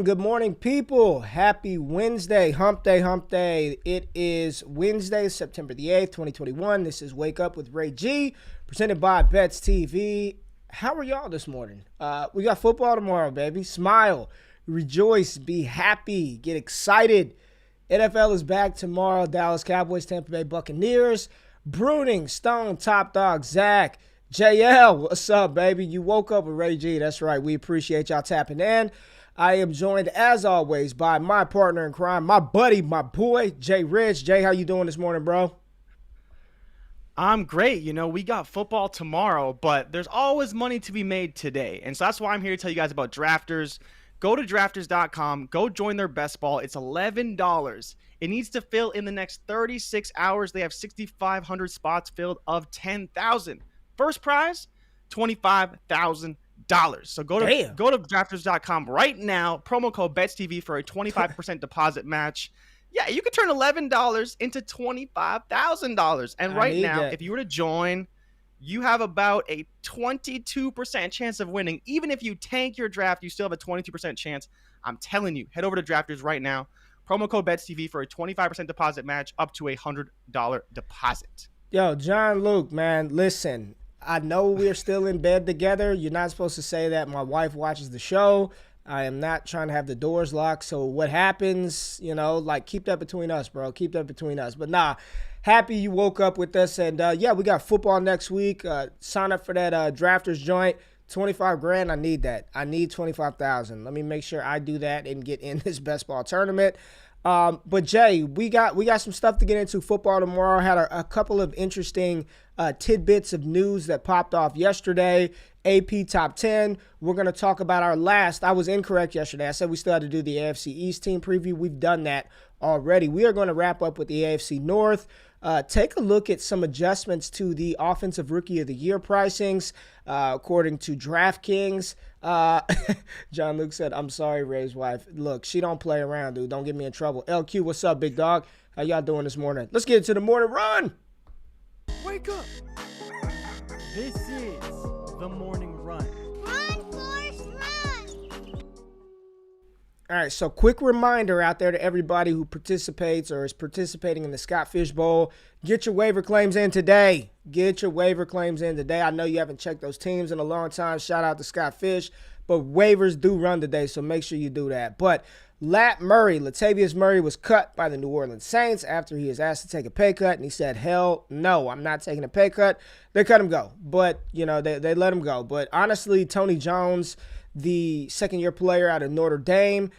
Good morning, people. Happy Wednesday, hump day. It is Wednesday, September the 8th, 2021. This is Wake Up with Ray G, presented by Bets TV. How are y'all this morning? We got football tomorrow, baby. Smile, rejoice, be happy, get excited. NFL is back tomorrow. Dallas Cowboys, Tampa Bay Buccaneers. Bruning, Stone, Top Dog, Zach, JL, what's up, baby? You woke up with Ray G. That's right. We appreciate y'all tapping in. I am joined, as always, by my partner in crime, my buddy, my boy, Jay Rich. Jay, how you doing this morning, bro? I'm great. You know, we got football tomorrow, but there's always money to be made today. And so that's why I'm here to tell you guys about Drafters. Go to drafters.com. Go join their best ball. It's $11. It needs to fill in the next 36 hours. They have 6,500 spots filled of 10,000. First prize, $25,000. So go to drafters.com right now. Promo code BETSTV for a 25% deposit match. Yeah, you could turn $11 into $25,000. And right now, if you were to join, you have about a 22% chance of winning. Even if you tank your draft, you still have a 22% chance. I'm telling you, head over to Drafters right now. Promo code BETSTV for a 25% deposit match up to a $100 deposit. Yo, John Luke, man, listen. I know we're still in bed together. You're not supposed to say that. My wife watches the show. I am not trying to have the doors locked. So what happens, like keep that between us, bro. Keep that between us. But nah, happy you woke up with us. And yeah, we got football next week. Sign up for that Drafters joint. 25 grand. I need that. I need 25,000. Let me make sure I do that and get in this best ball tournament. But Jay, we got some stuff to get into. Football tomorrow. Had a couple of interesting tidbits of news that popped off yesterday. AP top 10. We're going to talk about our last. I was incorrect yesterday. I said we still had to do the AFC East team preview. We've done that already. We are going to wrap up with the AFC North. Take a look at some adjustments to the Offensive Rookie of the Year pricings, according to DraftKings. John Luke said, I'm sorry, Ray's wife. Look, she don't play around, dude. Don't get me in trouble. LQ, what's up, big dog? How y'all doing this morning? Let's get into the morning run. Wake up. This is the morning run. Run, Forrest, run. All right, so quick reminder out there to everybody who participates or is participating in the Scott Fish Bowl, get your waiver claims in today. Get your waiver claims in today. I know you haven't checked those teams in a long time. Shout out to Scott Fish, but waivers do run today, so make sure you do that. But Latavius Murray was cut by the New Orleans Saints after he was asked to take a pay cut, and he said, hell no, I'm not taking a pay cut. They cut him go, but, they let him go. But honestly, Tony Jones, the second-year player out of Notre Dame,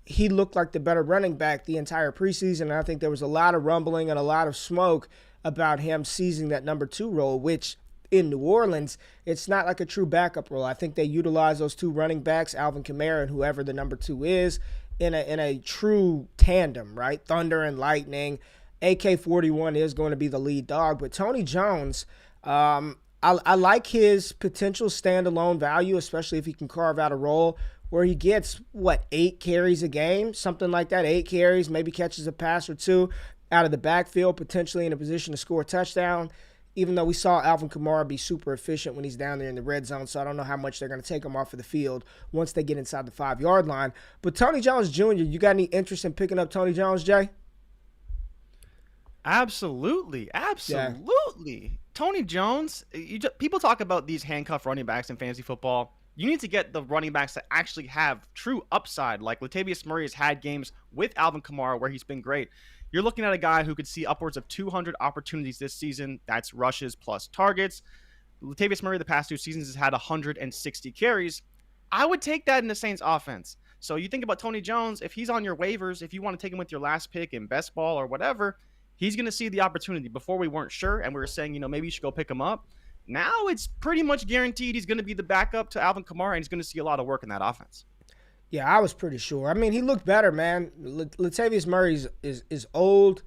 he looked like the better running back the entire preseason, and I think there was a lot of rumbling and a lot of smoke about him seizing that number 2 role, which in New Orleans, it's not like a true backup role. I think they utilize those 2 running backs, Alvin Kamara and whoever the number 2 is, in a true tandem, right? Thunder and lightning. AK-41 is going to be the lead dog, but Tony Jones, I like his potential standalone value, especially if he can carve out a role where he gets, 8 carries a game, something like that, 8 carries, maybe catches a pass or 2 out of the backfield, potentially in a position to score a touchdown, even though we saw Alvin Kamara be super efficient when he's down there in the red zone, so I don't know how much they're going to take him off of the field once they get inside the 5-yard line. But Tony Jones Jr., you got any interest in picking up Tony Jones, Jay? Absolutely. Yeah. Tony Jones, people talk about these handcuff running backs in fantasy football. You need to get the running backs that actually have true upside, like Latavius Murray has had games with Alvin Kamara where he's been great. You're looking at a guy who could see upwards of 200 opportunities this season. That's rushes plus targets. Latavius Murray the past 2 seasons has had 160 carries. I would take that in the Saints offense. So you think about Tony Jones, if he's on your waivers, if you want to take him with your last pick in best ball or whatever, he's going to see the opportunity. Before we weren't sure and we were saying, maybe you should go pick him up. Now it's pretty much guaranteed he's going to be the backup to Alvin Kamara and he's going to see a lot of work in that offense. Yeah, I was pretty sure. I mean, he looked better, man. Latavius Murray is old.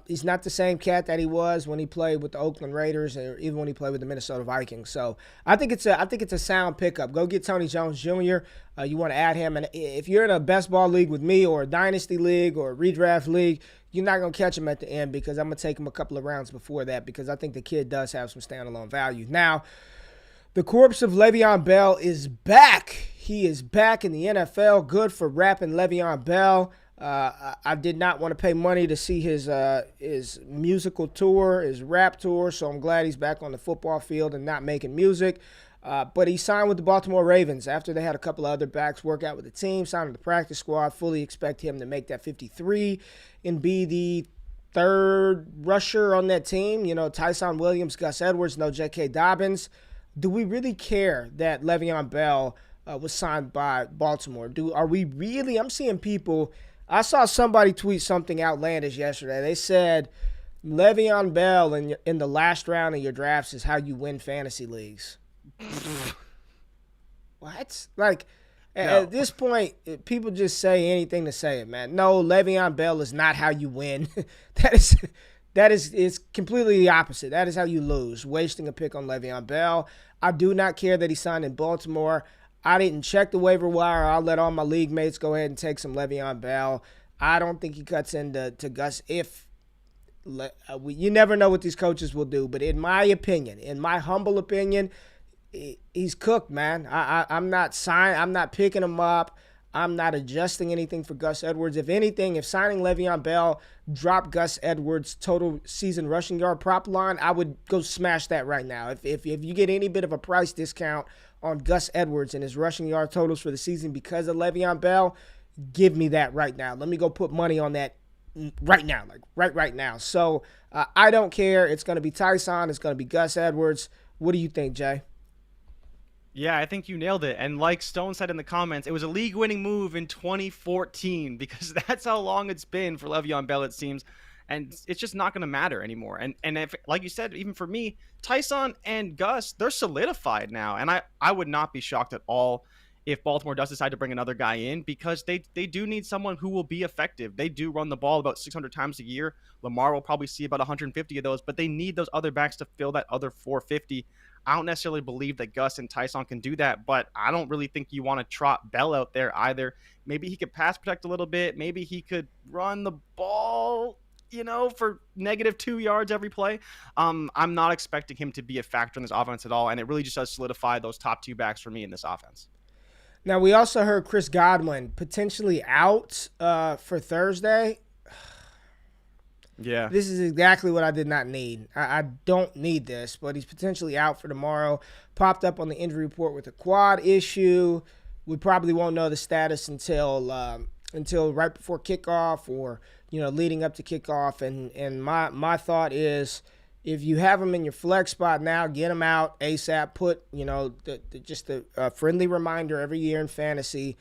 He's not the same cat that he was when he played with the Oakland Raiders or even when he played with the Minnesota Vikings. So I think it's a sound pickup. Go get Tony Jones Jr. You want to add him, and if you're in a best ball league with me or a dynasty league or a redraft league, you're not gonna catch him at the end because I'm gonna take him a couple of rounds before that because I think the kid does have some standalone value. Now, the corpse of Le'Veon Bell is back. He is back in the NFL. Good for rapping Le'Veon Bell. I did not want to pay money to see his musical tour, his rap tour, so I'm glad he's back on the football field and not making music. But he signed with the Baltimore Ravens after they had a couple of other backs work out with the team, signed with the practice squad. Fully expect him to make that 53 and be the third rusher on that team. You know, Tyson Williams, Gus Edwards, no J.K. Dobbins. Do we really care that Le'Veon Bell was signed by Baltimore? Are we really? I'm seeing people. I saw somebody tweet something outlandish yesterday. They said Le'Veon Bell in the last round of your drafts is how you win fantasy leagues. What? Like, no. At this point, people just say anything to say it, man. No, Le'Veon Bell is not how you win. That is completely the opposite. That is how you lose, wasting a pick on Le'Veon Bell. I do not care that he signed in Baltimore. I didn't check the waiver wire. I'll let all my league mates go ahead and take some Le'Veon Bell. I don't think he cuts into Gus. You never know what these coaches will do, but in my opinion, in my humble opinion, he's cooked, man. I'm not picking him up. I'm not adjusting anything for Gus Edwards. If anything, if signing Le'Veon Bell dropped Gus Edwards' total season rushing yard prop line, I would go smash that right now. If you get any bit of a price discount on Gus Edwards and his rushing yard totals for the season because of Le'Veon Bell, give me that right now. Let me go put money on that right now, like right now. So I don't care. It's going to be Tyson. It's going to be Gus Edwards. What do you think, Jay? Yeah, I think you nailed it. And like Stone said in the comments, it was a league-winning move in 2014 because that's how long it's been for Le'Veon Bell, it seems. And it's just not going to matter anymore. And if, like you said, even for me, Tyson and Gus, they're solidified now. And I would not be shocked at all if Baltimore does decide to bring another guy in because they do need someone who will be effective. They do run the ball about 600 times a year. Lamar will probably see about 150 of those, but they need those other backs to fill that other 450. I don't necessarily believe that Gus and Tyson can do that, but I don't really think you want to trot Bell out there either. Maybe he could pass protect a little bit. Maybe he could run the ball, for -2 yards every play. I'm not expecting him to be a factor in this offense at all, and it really just does solidify those top two backs for me in this offense. Now, we also heard Chris Godwin potentially out for Thursday. Yeah. This is exactly what I did not need. I don't need this, but he's potentially out for tomorrow. Popped up on the injury report with a quad issue. We probably won't know the status until right before kickoff or, leading up to kickoff. And my thought is if you have him in your flex spot now, get him out ASAP. Put, just a friendly reminder every year in fantasy.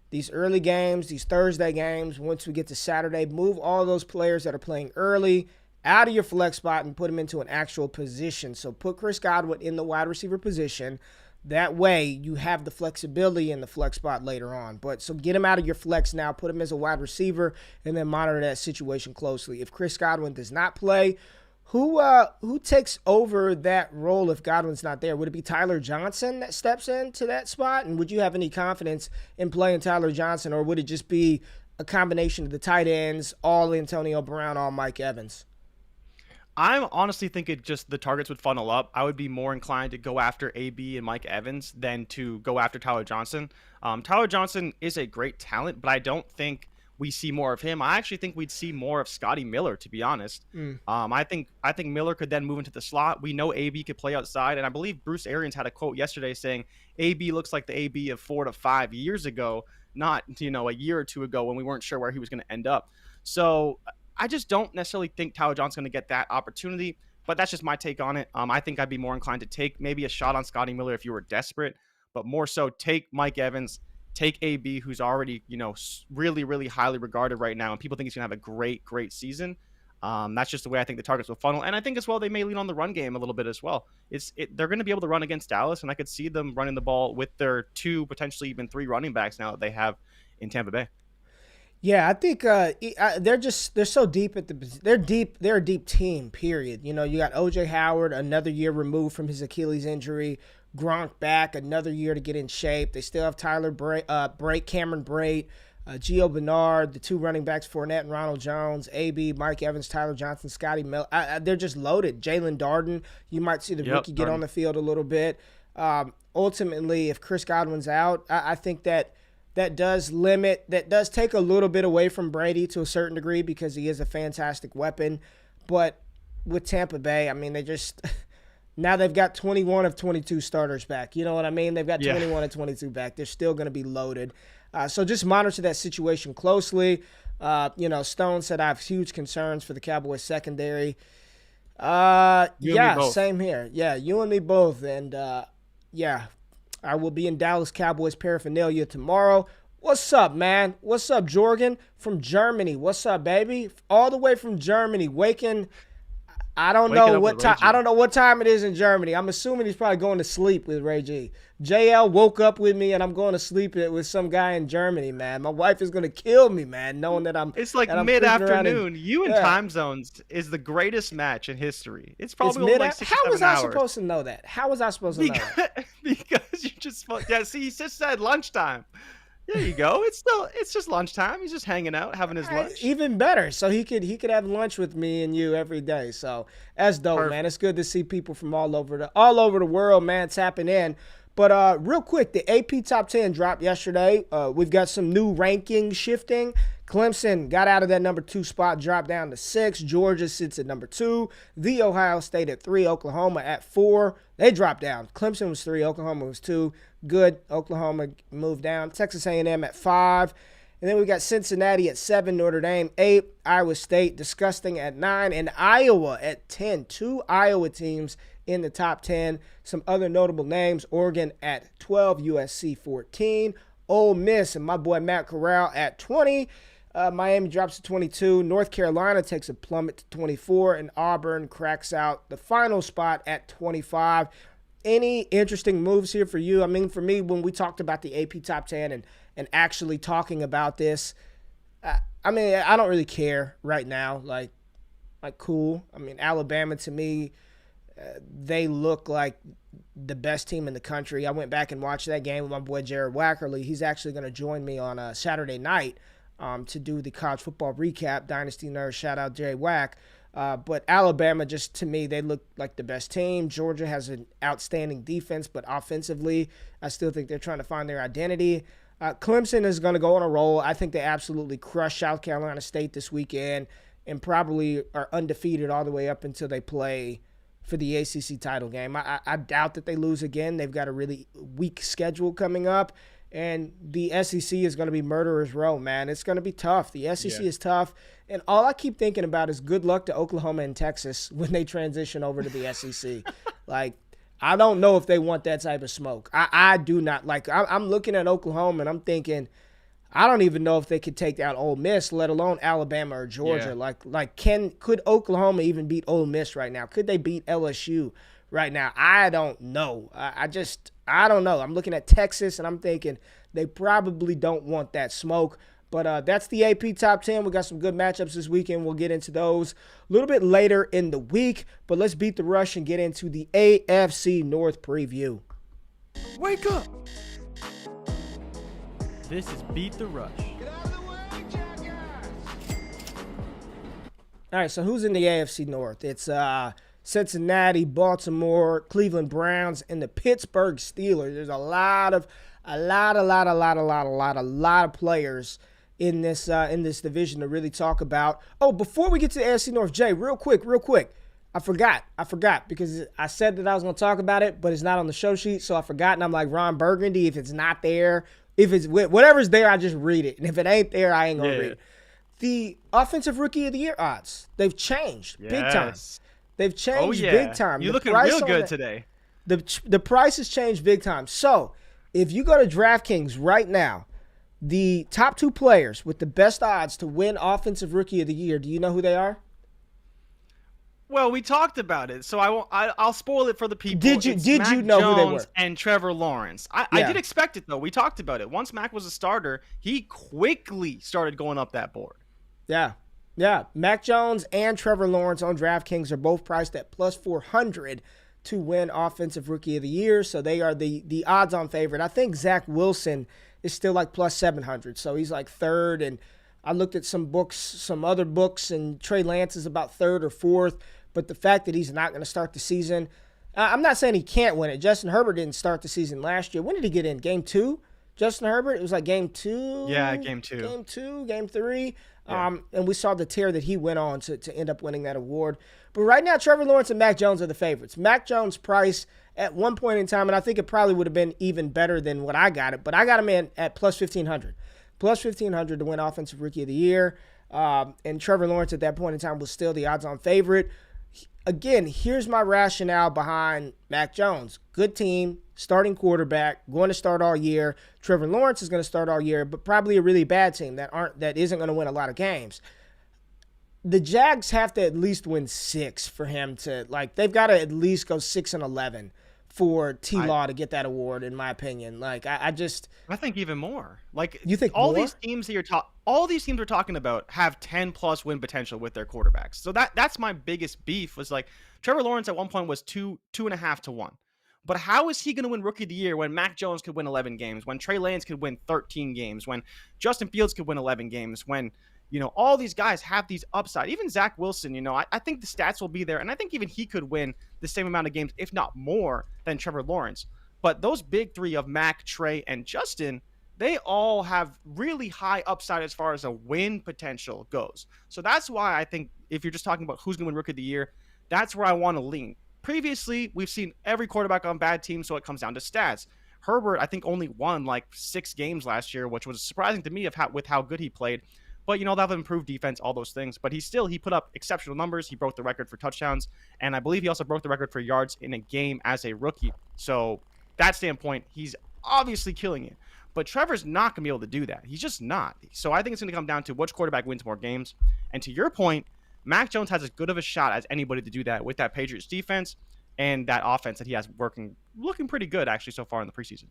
These early games, these Thursday games, once we get to Saturday, move all those players that are playing early out of your flex spot and put them into an actual position. So put Chris Godwin in the wide receiver position. That way you have the flexibility in the flex spot later on. But so get him out of your flex now, put him as a wide receiver, and then monitor that situation closely. If Chris Godwin does not play, who takes over that role if Godwin's not there? Would it be Tyler Johnson that steps into that spot? And would you have any confidence in playing Tyler Johnson, or would it just be a combination of the tight ends, all Antonio Brown, all Mike Evans? I honestly think the targets would funnel up. I would be more inclined to go after AB and Mike Evans than to go after Tyler Johnson. Tyler Johnson is a great talent, but I don't think we see more of him. I actually think we'd see more of Scotty Miller, to be honest. I think Miller could then move into the slot. We know AB could play outside, and I believe Bruce Arians had a quote yesterday saying AB looks like the AB of 4 to 5 years ago, not a year or two ago when we weren't sure where he was going to end up. So I just don't necessarily think Tyler Johnson's going to get that opportunity, but that's just my take on it. I think I'd be more inclined to take maybe a shot on Scotty Miller if you were desperate, but more so take Mike Evans. Take AB, who's already, really, really highly regarded right now, and people think he's going to have a great, great season. That's just the way I think the targets will funnel. And I think as well, they may lean on the run game a little bit as well. They're going to be able to run against Dallas, and I could see them running the ball with their 2, potentially even 3 running backs now that they have in Tampa Bay. Yeah, I think they're so deep they're a deep team. Period. You know, you got OJ Howard, another year removed from his Achilles injury. Gronk back, another year to get in shape. They still have Tyler Cameron Brate, Gio Bernard, the two running backs, Fournette and Ronald Jones, AB, Mike Evans, Tyler Johnson, Scotty Miller. They're just loaded. Jalen Darden, you might see the rookie get on the field a little bit. Ultimately, if Chris Godwin's out, I think that does take a little bit away from Brady to a certain degree because he is a fantastic weapon. But with Tampa Bay, I mean, they just now they've got 21 of 22 starters back. You know what I mean? They've got 21 of 22 back. They're still going to be loaded. So just monitor that situation closely. Stone said I have huge concerns for the Cowboys secondary. Same here. Yeah, you and me both. And, I will be in Dallas Cowboys paraphernalia tomorrow. What's up, man? What's up, Jorgen from Germany? What's up, baby? All the way from Germany, waking. I don't know what time. I don't know what time it is in Germany. I'm assuming he's probably going to sleep with Ray G. JL woke up with me, and I'm going to sleep with some guy in Germany, man. My wife is going to kill me, man, knowing that I'm. It's like mid-afternoon. You in time zones is the greatest match in history. It's probably only like 6 How was I hours. supposed to know that? How was I supposed to know that? Because you just see, he just said lunchtime. There you go. It's just lunchtime. He's just hanging out, having his lunch. Even better. So he could have lunch with me and you every day. So that's dope, Perfect. Man. It's good to see people from all over the world, man, tapping in. But real quick, the AP Top 10 dropped yesterday. We've got some new ranking shifting. Clemson got out of that number 2 spot, dropped down to 6. Georgia sits at number 2. The Ohio State at 3. Oklahoma at 4. They dropped down. Clemson was 3. Oklahoma was 2. Good. Oklahoma moved down. Texas A&M at 5. And then we got Cincinnati at 7. Notre Dame 8. Iowa State disgusting at 9. And Iowa at 10. 2 Iowa teams in the top 10. Some other notable names: Oregon at 12. USC 14. Ole Miss and my boy Matt Corral at 20. Miami drops to 22. North Carolina takes a plummet to 24. And Auburn cracks out the final spot at 25. Any interesting moves here for you? I mean, for me, when we talked about the AP Top 10 and actually talking about this, I mean, I don't really care right now. Like cool. I mean, Alabama to me, they look like the best team in the country. I went back and watched that game with my boy Jared Wackerly. He's actually going to join me on a Saturday night to do the college football recap. Dynasty Nerd, shout out Jerry Wack. But Alabama, just to me, they look like the best team. Georgia has an outstanding defense, but offensively, I still think they're trying to find their identity. Clemson is going to go on a roll. I think they absolutely crush South Carolina State this weekend and probably are undefeated all the way up until they play for the ACC title game. I doubt that they lose again. They've got a really weak schedule coming up. And the SEC is going to be murderer's row, man. It's going to be tough. The SEC is tough. And all I keep thinking about is good luck to Oklahoma and Texas when they transition over to the SEC. Like, I don't know if they want that type of smoke. I do not. Like, I'm looking at Oklahoma, and I'm thinking, I don't even know if they could take out Ole Miss, let alone Alabama or Georgia. Yeah. Could Oklahoma even beat Ole Miss right now? Could they beat LSU right now? I don't know. I don't know. I'm looking at Texas, and I'm thinking they probably don't want that smoke. But that's the AP Top 10. We got some good matchups this weekend. We'll get into those a little bit later in the week. But let's beat the rush and get into the AFC North preview. Wake up! This is Beat the Rush. Get out of the way, jackass! All right, so who's in the AFC North? It's Cincinnati, Baltimore, Cleveland Browns, and the Pittsburgh Steelers. There's a lot of players in this division to really talk about. Oh, before we get to the AFC North, Jay, real quick. I forgot because I said that I was going to talk about it, but it's not on the show sheet, so I forgot, and I'm like Ron Burgundy. If it's not there, if it's whatever's there, I just read it, and if it ain't there, I ain't going to read it. The Offensive Rookie of the Year odds, they've changed big time. They've changed big time. You're looking real good today. The price has changed big time. So if you go to DraftKings right now, the top 2 players with the best odds to win Offensive Rookie of the Year, do you know who they are? Well, we talked about it, so I won't. I'll spoil it for the people. Did you It's did Mac you know who they Jones were? and Trevor Lawrence. I Yeah. did expect it though. We talked about it. Once Mac was a starter, he quickly started going up that board. Yeah. Yeah. Mac Jones and Trevor Lawrence on DraftKings are both priced at plus 400 to win Offensive Rookie of the Year. So they are the odds-on favorite. I think Zach Wilson is still like plus 700. So he's like third. And I looked at some other books, and Trey Lance is about third or fourth. But the fact that he's not going to start the season, I'm not saying he can't win it. Justin Herbert didn't start the season last year. When did he get in? Game 2? Justin Herbert? It was like game 2? Yeah, game 2. Game 2, game 3. Yeah. And we saw the tear that he went on to end up winning that award. But right now, Trevor Lawrence and Mac Jones are the favorites. Mac Jones' price at one point in time, and I think it probably would have been even better than what I got it, but I got him in at plus 1,500. Plus 1,500 to win Offensive Rookie of the Year. And Trevor Lawrence at that point in time was still the odds-on favorite. Again, here's my rationale behind Mac Jones. Good team, starting quarterback, going to start all year. Trevor Lawrence is going to start all year, but probably a really bad team that isn't going to win a lot of games. The Jags have to at least win 6 for him to, like, they've got to at least go 6-11 for T-Law to get that award, in my opinion. Like, I think even more. Like, you think all more? these teams that all these teams we're talking about have 10+ win potential with their quarterbacks. So that's my biggest beef was like Trevor Lawrence at one point was 2.5 to 1. But how is he going to win Rookie of the Year when Mac Jones could win 11 games, when Trey Lance could win 13 games, when Justin Fields could win 11 games, when all these guys have these upside. Even Zach Wilson, I think the stats will be there, and I think even he could win the same amount of games, if not more, than Trevor Lawrence. But those big three of Mac, Trey, and Justin, they all have really high upside as far as a win potential goes. So that's why I think if you're just talking about who's going to win Rookie of the Year, that's where I want to lean. Previously, we've seen every quarterback on bad teams, so it comes down to stats. Herbert, I think, only won like 6 games last year, which was surprising to me with how good he played. But, they'll have improved defense, all those things. But he put up exceptional numbers. He broke the record for touchdowns. And I believe he also broke the record for yards in a game as a rookie. So that standpoint, he's obviously killing it. But Trevor's not going to be able to do that. He's just not. So I think it's going to come down to which quarterback wins more games. And to your point, Mac Jones has as good of a shot as anybody to do that with that Patriots defense and that offense that he has looking pretty good, actually, so far in the preseason.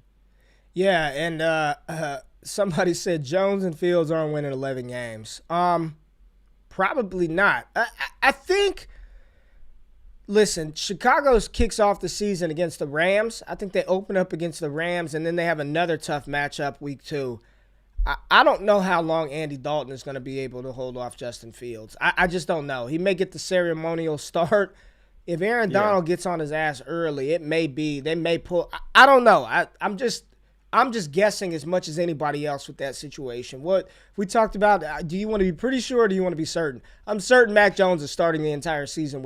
Yeah, and somebody said Jones and Fields aren't winning 11 games. Probably not. I think, listen, Chicago kicks off the season against the Rams. I think they open up against the Rams, and then they have another tough matchup week 2. I don't know how long Andy Dalton is going to be able to hold off Justin Fields. I just don't know. He may get the ceremonial start. If Aaron Donald gets on his ass early, it may be they may pull. I don't know. I'm just guessing as much as anybody else with that situation. What we talked about, do you want to be pretty sure or do you want to be certain? I'm certain Mac Jones is starting the entire season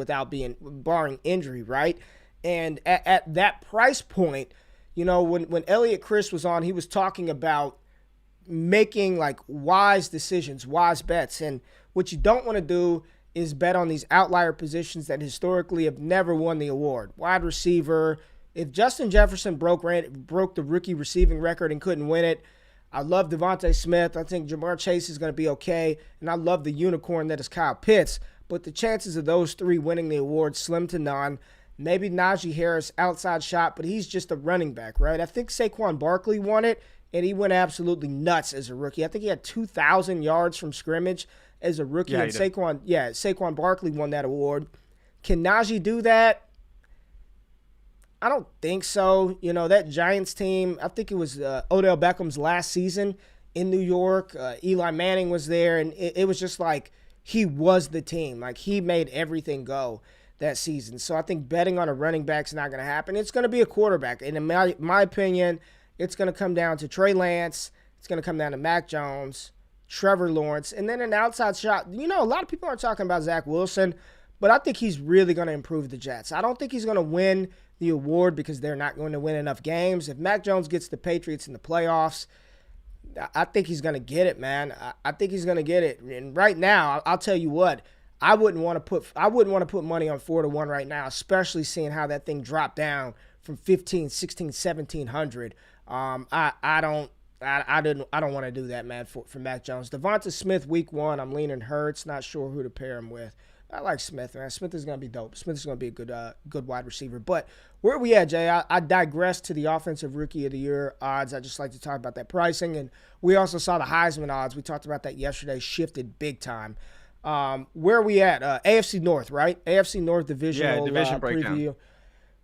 barring injury, right? And at that price point, when Elliot Chris was on, he was talking about making like wise decisions, wise bets. And what you don't want to do is bet on these outlier positions that historically have never won the award. Wide receiver. If Justin Jefferson broke the rookie receiving record and couldn't win it, I love Devontae Smith. I think Jamar Chase is going to be okay. And I love the unicorn that is Kyle Pitts. But the chances of those 3 winning the award slim to none. Maybe Najee Harris outside shot, but he's just a running back, right? I think Saquon Barkley won it, and he went absolutely nuts as a rookie. I think he had 2,000 yards from scrimmage as a rookie. Yeah, and Saquon Barkley won that award. Can Najee do that? I don't think so. That Giants team, I think it was Odell Beckham's last season in New York. Eli Manning was there, and it was just like he was the team. Like, he made everything go that season. So I think betting on a running back's not going to happen. It's going to be a quarterback. And in my opinion, it's going to come down to Trey Lance. It's going to come down to Mac Jones, Trevor Lawrence, and then an outside shot. A lot of people aren't talking about Zach Wilson, but I think he's really going to improve the Jets. I don't think he's going to win the award because they're not going to win enough games. If Mac Jones gets the Patriots in the playoffs, I think he's going to get it, man. I think he's going to get it. And right now, I'll tell you what, I wouldn't want to put money on 4-1 right now, especially seeing how that thing dropped down from 15, 16, 1700. I don't want to do that, man, for Mac Jones. Devonta Smith week 1, I'm leaning Hurts, not sure who to pair him with. I like Smith, man. Smith is going to be dope. Smith is going to be a good wide receiver. But where are we at, Jay? I digress to the Offensive Rookie of the Year odds. I just like to talk about that pricing. And we also saw the Heisman odds. We talked about that yesterday. Shifted big time. Where are we at? AFC North, right? AFC North divisional division breakdown. preview.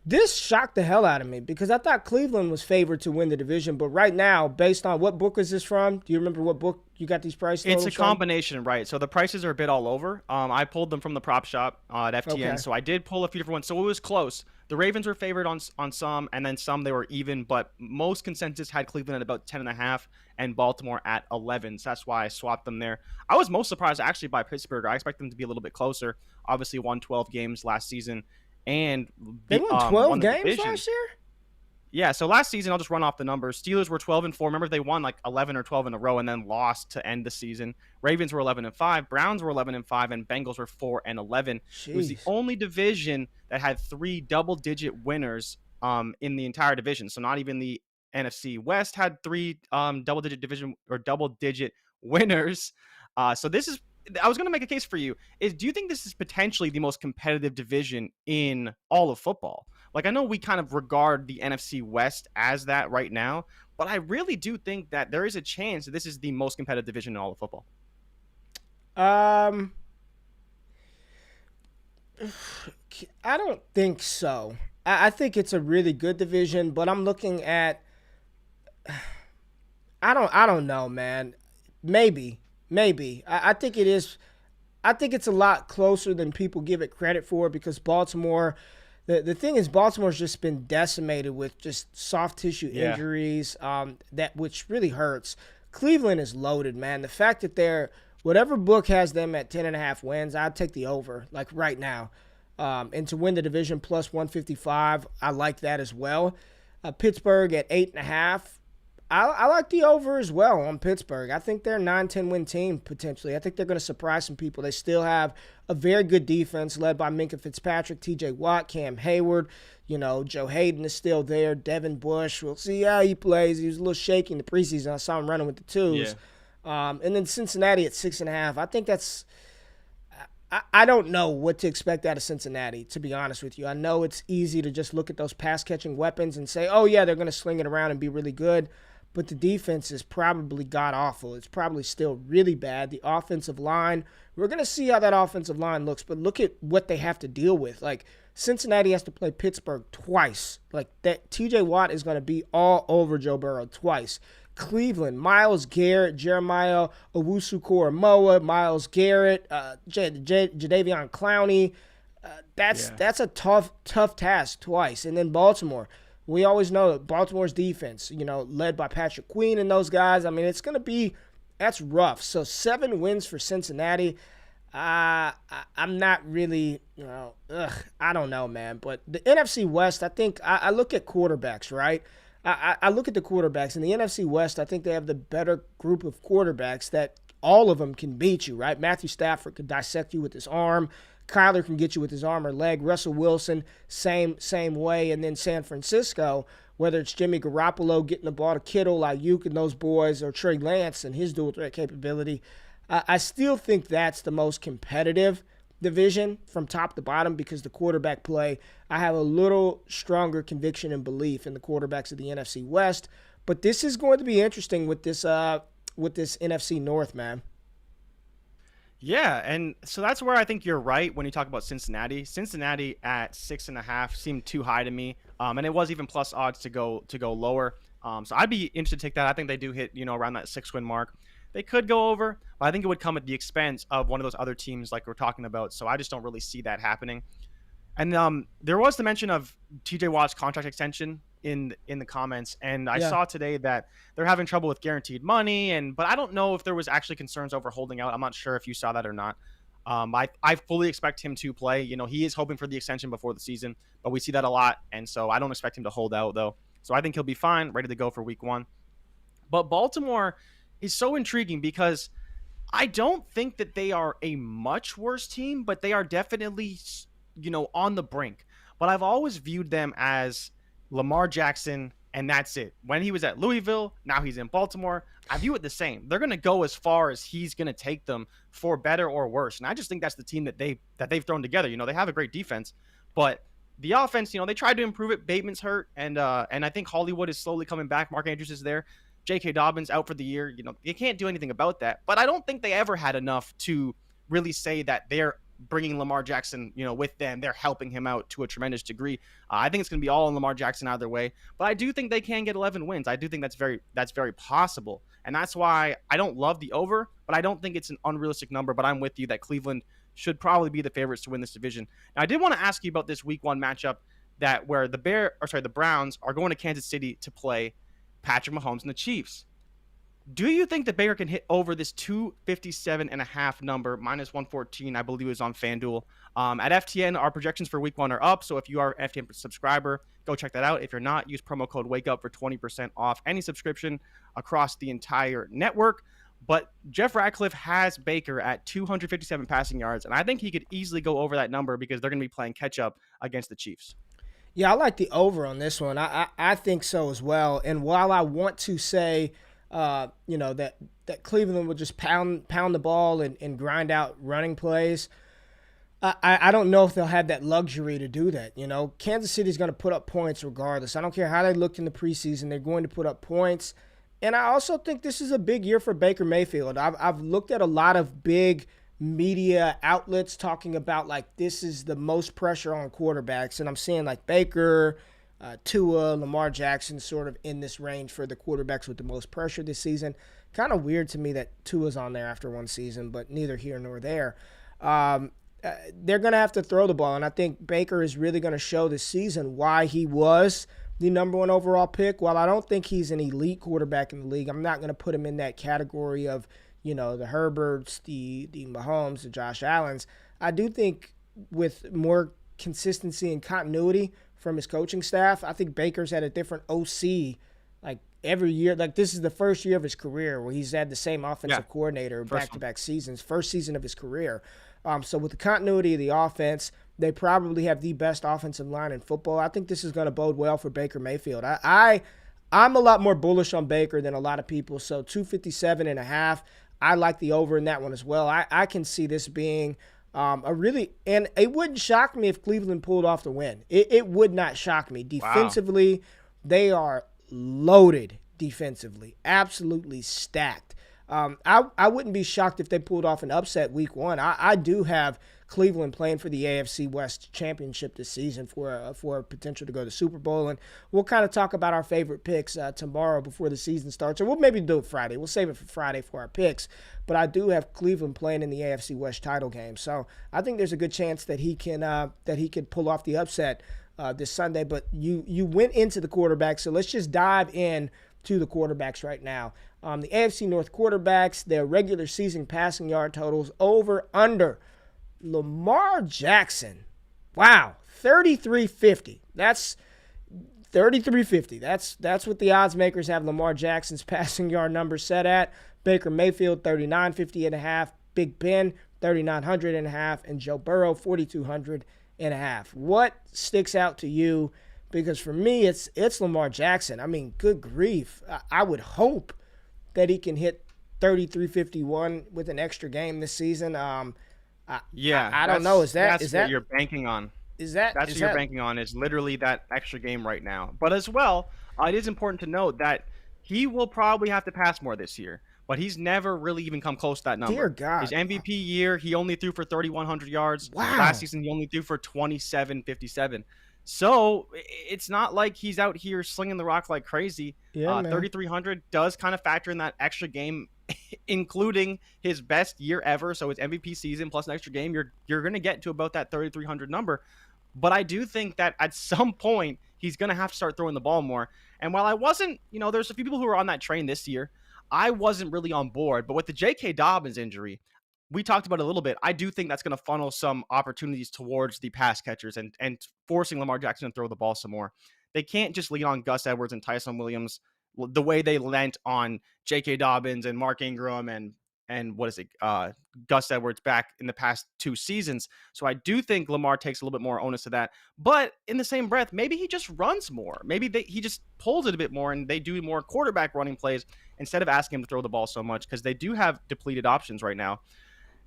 This shocked the hell out of me because I thought Cleveland was favored to win the division. But right now, based on what book is this from? Do you remember what book you got these price totals It's a from? combination, right? So the prices are a bit all over. I pulled them from the prop shop at FTN, Okay. so I did pull a few different ones. So it was close. The Ravens were favored on some, and then some they were even. But most consensus had Cleveland at about 10.5 and Baltimore at 11. So that's why I swapped them there. I was most surprised actually by Pittsburgh. I expect them to be a little bit closer. Obviously, won 12 games last season, and They won 12 won the games division. last year? Yeah, so last season, I'll just run off the numbers. Steelers were 12-4. Remember, they won like 11 or 12 in a row and then lost to end the season. Ravens were 11-5. Browns were 11-5, and Bengals were 4-11. It was the Jeez. only division that had 3 double-digit winners in the entire division. So not even the NFC West had 3 double-digit winners. So this is. I was going to make a case for you. Do you think this is potentially the most competitive division in all of football? Like, I know we kind of regard the NFC West as that right now, but I really do think that there is a chance that this is the most competitive division in all of football. I don't think so. I think it's a really good division, but I'm looking at. I don't know, man. Maybe. I think it is. I think it's a lot closer than people give it credit for because Baltimore. The thing is, Baltimore's just been decimated with just soft tissue injuries, which really hurts. Cleveland is loaded, man. The fact that whatever book has them at 10.5 wins, I'd take the over, like right now. And to win the division plus 155, I like that as well. Pittsburgh at 8.5. I like the over as well on Pittsburgh. I think they're a 9-10 win team potentially. I think they're going to surprise some people. They still have a very good defense led by Minkah Fitzpatrick, TJ Watt, Cam Hayward. Joe Hayden is still there. Devin Bush. We'll see how he plays. He was a little shaky in the preseason. I saw him running with the twos. Yeah. And then Cincinnati at 6.5. I think that's – I don't know what to expect out of Cincinnati, to be honest with you. I know it's easy to just look at those pass-catching weapons and say, oh, yeah, they're going to sling it around and be really good. But the defense is probably god-awful. It's probably still really bad. The offensive line, we're going to see how that offensive line looks, but look at what they have to deal with. Like, Cincinnati has to play Pittsburgh twice. Like, that TJ Watt is going to be all over Joe Burrow twice. Cleveland, Myles Garrett, Jeremiah Owusu-Koramoah, Myles Garrett, Jadeveon Clowney. That's a tough task twice. And then Baltimore. We always know that Baltimore's defense, led by Patrick Queen and those guys. I mean, it's going to be – that's rough. So 7 wins for Cincinnati. I'm not really I don't know, man. But the NFC West, I think I look at quarterbacks, right? I look at the quarterbacks. In the NFC West, I think they have the better group of quarterbacks that all of them can beat you, right? Matthew Stafford could dissect you with his arm. Kyler can get you with his arm or leg. Russell Wilson, same way. And then San Francisco, whether it's Jimmy Garoppolo getting the ball to Kittle, Ayuk and those boys, or Trey Lance and his dual threat capability, I still think that's the most competitive division from top to bottom because the quarterback play, I have a little stronger conviction and belief in the quarterbacks of the NFC West. But this is going to be interesting with this NFC North, man. Yeah, and so that's where I think you're right when you talk about Cincinnati. Cincinnati at 6.5 seemed too high to me, and it was even plus odds to go lower. So I'd be interested to take that. I think they do hit around that 6-win mark. They could go over, but I think it would come at the expense of one of those other teams like we're talking about. So I just don't really see that happening. And there was the mention of TJ Watt's contract extension in the comments, and I saw today that they're having trouble with guaranteed money, but I don't know if there was actually concerns over holding out. I'm not sure if you saw that or not. I fully expect him to play. He is hoping for the extension before the season, but we see that a lot, and so I don't expect him to hold out though. So I think he'll be fine, ready to go for week 1. But Baltimore is so intriguing because I don't think that they are a much worse team, but they are definitely on the brink. But I've always viewed them as Lamar Jackson and that's it. When he was at Louisville, now he's in Baltimore. I view it the same. They're going to go as far as he's going to take them, for better or worse. And I just think that's the team that they've thrown together. You know, they have a great defense, but the offense, you know, they tried to improve it. Bateman's hurt, and I think Hollywood is slowly coming back. Mark Andrews is there. J.K. Dobbins out for the year. You know, you can't do anything about that. But I don't think they ever had enough to really say that they're bringing Lamar Jackson, you know, with them. They're helping him out to a tremendous degree. I think it's going to be all on Lamar Jackson either way. But I do think they can get 11 wins. I do think that's very possible. And that's why I don't love the over, but I don't think it's an unrealistic number. But I'm with you that Cleveland should probably be the favorites to win this division. Now, I did want to ask you about this week 1 matchup where the Browns are going to Kansas City to play Patrick Mahomes and the Chiefs. Do you think that Baker can hit over this 257.5 number, minus 114, I believe it was on FanDuel? At FTN, our projections for week 1 are up. So if you are an FTN subscriber, go check that out. If you're not, use promo code WAKEUP for 20% off any subscription across the entire network. But Jeff Ratcliffe has Baker at 257 passing yards, and I think he could easily go over that number because they're going to be playing catch up against the Chiefs. Yeah, I like the over on this one. I think so as well. And while I want to say, that Cleveland will just pound the ball and grind out running plays, I don't know if they'll have that luxury to do that. You know, Kansas City's going to put up points regardless. I don't care how they looked in the preseason. They're going to put up points. And I also think this is a big year for Baker Mayfield. I've looked at a lot of big media outlets talking about, like, this is the most pressure on quarterbacks. And I'm seeing, like, Baker, Tua, Lamar Jackson sort of in this range for the quarterbacks with the most pressure this season. Kind of weird to me that Tua's on there after one season, but neither here nor there. They're going to have to throw the ball, and I think Baker is really going to show this season why he was the number 1 overall pick. While I don't think he's an elite quarterback in the league, I'm not going to put him in that category of, you know, the Herberts, the Mahomes, the Josh Allens. I do think with more consistency and continuity from his coaching staff, I think Baker's had a different OC like every year. Like, this is the first year of his career where he's had the same offensive coordinator back-to-back seasons, first season of his career. So with the continuity of the offense, they probably have the best offensive line in football. I think this is going to bode well for Baker Mayfield. I'm a lot more bullish on Baker than a lot of people. So 257.5, I like the over in that one as well. I can see this being and it wouldn't shock me if Cleveland pulled off the win. It would not shock me. Defensively, they are loaded defensively, absolutely stacked. I wouldn't be shocked if they pulled off an upset week 1. I do have Cleveland playing for the AFC West championship this season for potential to go to Super Bowl. And we'll kind of talk about our favorite picks tomorrow before the season starts. Or we'll maybe do it Friday. We'll save it for Friday for our picks. But I do have Cleveland playing in the AFC West title game. So I think there's a good chance that he can pull off the upset this Sunday. But you went into the quarterback, so let's just dive in to the quarterbacks right now. The AFC North quarterbacks, their regular season passing yard totals over under. Lamar Jackson, wow, 3350. That's 3350. That's what the odds makers have Lamar Jackson's passing yard number set at. Baker Mayfield 3950.5, Big Ben 3900.5, and Joe Burrow 4200.5. What sticks out to you? Because for me, it's Lamar Jackson. I mean, good grief. I would hope that he can hit 3351 with an extra game this season. I don't know. Is that what you're banking on? That's what you're banking on, is literally that extra game right now. But as well, it is important to note that he will probably have to pass more this year, but he's never really even come close to that number. Dear God. His MVP year, he only threw for 3,100 yards. Wow. Last season, he only threw for 2,757. So it's not like he's out here slinging the rock like crazy. Yeah, 3,300 does kind of factor in that extra game, including his best year ever. So his MVP season plus an extra game, you're going to get to about that 3,300 number. But I do think that at some point he's going to have to start throwing the ball more. And while I wasn't, there's a few people who were on that train this year, I wasn't really on board. But with the J.K. Dobbins injury, we talked about it a little bit. I do think that's going to funnel some opportunities towards the pass catchers and forcing Lamar Jackson to throw the ball some more. They can't just lean on Gus Edwards and Tyson Williams the way they lent on J.K. Dobbins and Mark Ingram and and Gus Edwards back in the past 2 seasons. So I do think Lamar takes a little bit more onus of that. But in the same breath, maybe he just runs more. Maybe he just pulls it a bit more and they do more quarterback running plays instead of asking him to throw the ball so much, because they do have depleted options right now.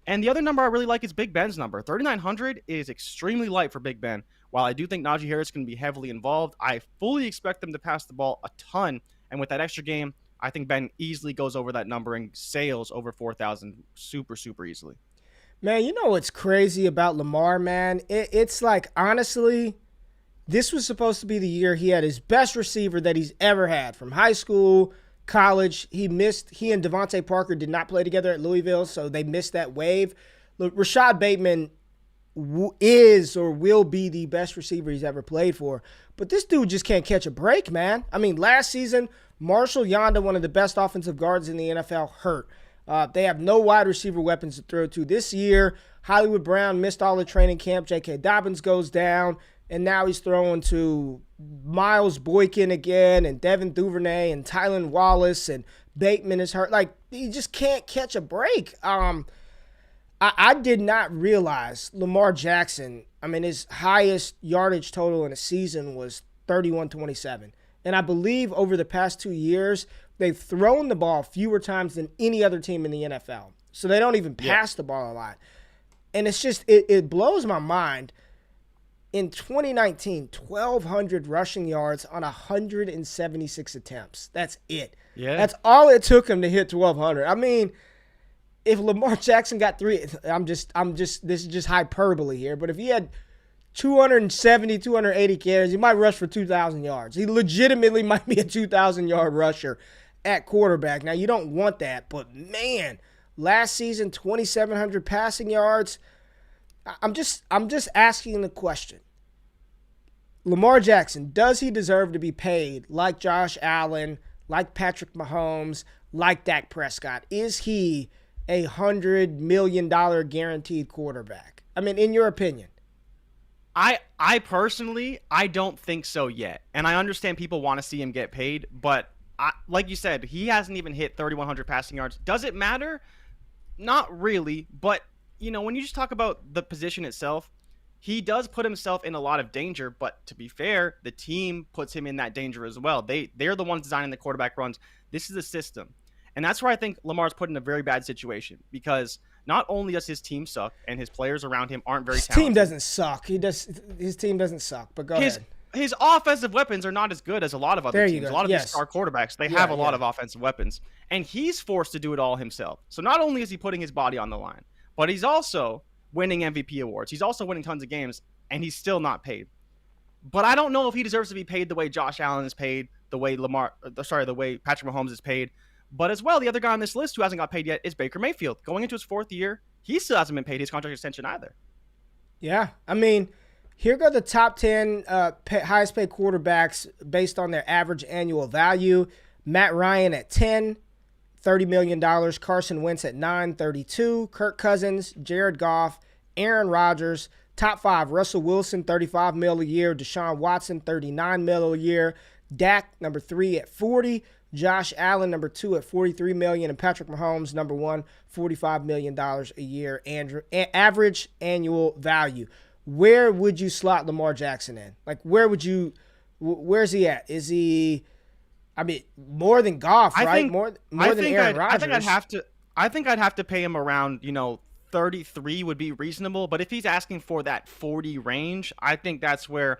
And the other number I really like is Big Ben's number. 3,900 is extremely light for Big Ben. While I do think Najee Harris can be heavily involved, I fully expect them to pass the ball a ton. And with that extra game, I think Ben easily goes over that number and sails over 4,000 super, super easily. Man, you know what's crazy about Lamar, man? It's like, honestly, this was supposed to be the year he had his best receiver that he's ever had. From high school, college, he and Devontae Parker did not play together at Louisville, so they missed that wave. Look, Rashad Bateman is or will be the best receiver he's ever played for. But this dude just can't catch a break, man. I mean, last season, Marshall Yanda, one of the best offensive guards in the NFL, hurt. They have no wide receiver weapons to throw to. This year, Hollywood Brown missed all the training camp. J.K. Dobbins goes down, and now he's throwing to Miles Boykin again, and Devin Duvernay, and Tylan Wallace, and Bateman is hurt. Like, he just can't catch a break. I did not realize Lamar Jackson, I mean, his highest yardage total in a season was 31-27. And I believe over the past 2 years, they've thrown the ball fewer times than any other team in the NFL. So they don't even pass the ball a lot. And it's just, it blows my mind. In 2019, 1,200 rushing yards on 176 attempts. That's it. Yeah. That's all it took him to hit 1,200. I mean, if Lamar Jackson got this is just hyperbole here, but if he had 270, 280 carries, he might rush for 2,000 yards. He legitimately might be a 2,000-yard rusher at quarterback. Now, you don't want that, but man, last season, 2,700 passing yards. I'm just asking the question. Lamar Jackson, does he deserve to be paid like Josh Allen, like Patrick Mahomes, like Dak Prescott? Is he a $100 million guaranteed quarterback? I mean, in your opinion. I personally, I don't think so yet. And I understand people want to see him get paid, but like you said, he hasn't even hit 3,100 passing yards. Does it matter? Not really, but when you just talk about the position itself, he does put himself in a lot of danger, but to be fair, the team puts him in that danger as well. They're the ones designing the quarterback runs. This is a system. And that's where I think Lamar's put in a very bad situation, because not only does his team suck and his players around him aren't very talented. His team doesn't suck. His team doesn't suck, but go ahead. His offensive weapons are not as good as a lot of other teams. A lot of these star quarterbacks, they have a lot of offensive weapons. And he's forced to do it all himself. So not only is he putting his body on the line, but he's also winning MVP awards. He's also winning tons of games, and he's still not paid. But I don't know if he deserves to be paid the way Josh Allen is paid, the way the way Patrick Mahomes is paid. But as well, the other guy on this list who hasn't got paid yet is Baker Mayfield. Going into his 4th year, he still hasn't been paid his contract extension either. Yeah. I mean, here go the top 10 highest paid quarterbacks based on their average annual value. Matt Ryan at 10, $30 million. Carson Wentz at 9, 32. Kirk Cousins, Jared Goff, Aaron Rodgers. Top 5, Russell Wilson, $35 million a year. Deshaun Watson, $39 million a year. Dak, number 3 at 40. Josh Allen, number 2 at $43 million, and Patrick Mahomes, number 1, $45 million a year average annual value. Where would you slot Lamar Jackson in? Like, where's he at? Is he, I mean, more than Goff, right? More than Aaron Rodgers. I think I'd have to pay him around, 33 would be reasonable. But if he's asking for that 40 range, I think that's where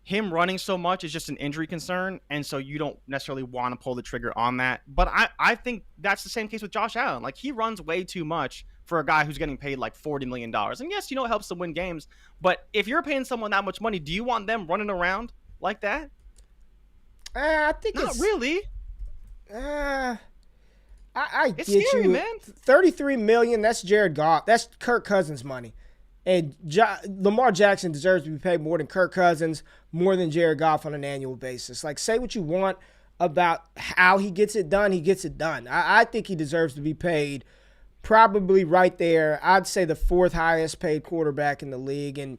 him running so much is just an injury concern, and so you don't necessarily want to pull the trigger on that. But I think that's the same case with Josh Allen. Like, he runs way too much for a guy who's getting paid like $40 million. And yes, it helps them win games. But if you're paying someone that much money, do you want them running around like that? I think not really. I it's get scary, you, man. $33 million. That's Jared Goff. That's Kirk Cousins' money. And Lamar Jackson deserves to be paid more than Kirk Cousins, more than Jared Goff on an annual basis. Like, say what you want about how he gets it done, he gets it done. I think he deserves to be paid probably right there. I'd say the 4th highest paid quarterback in the league, and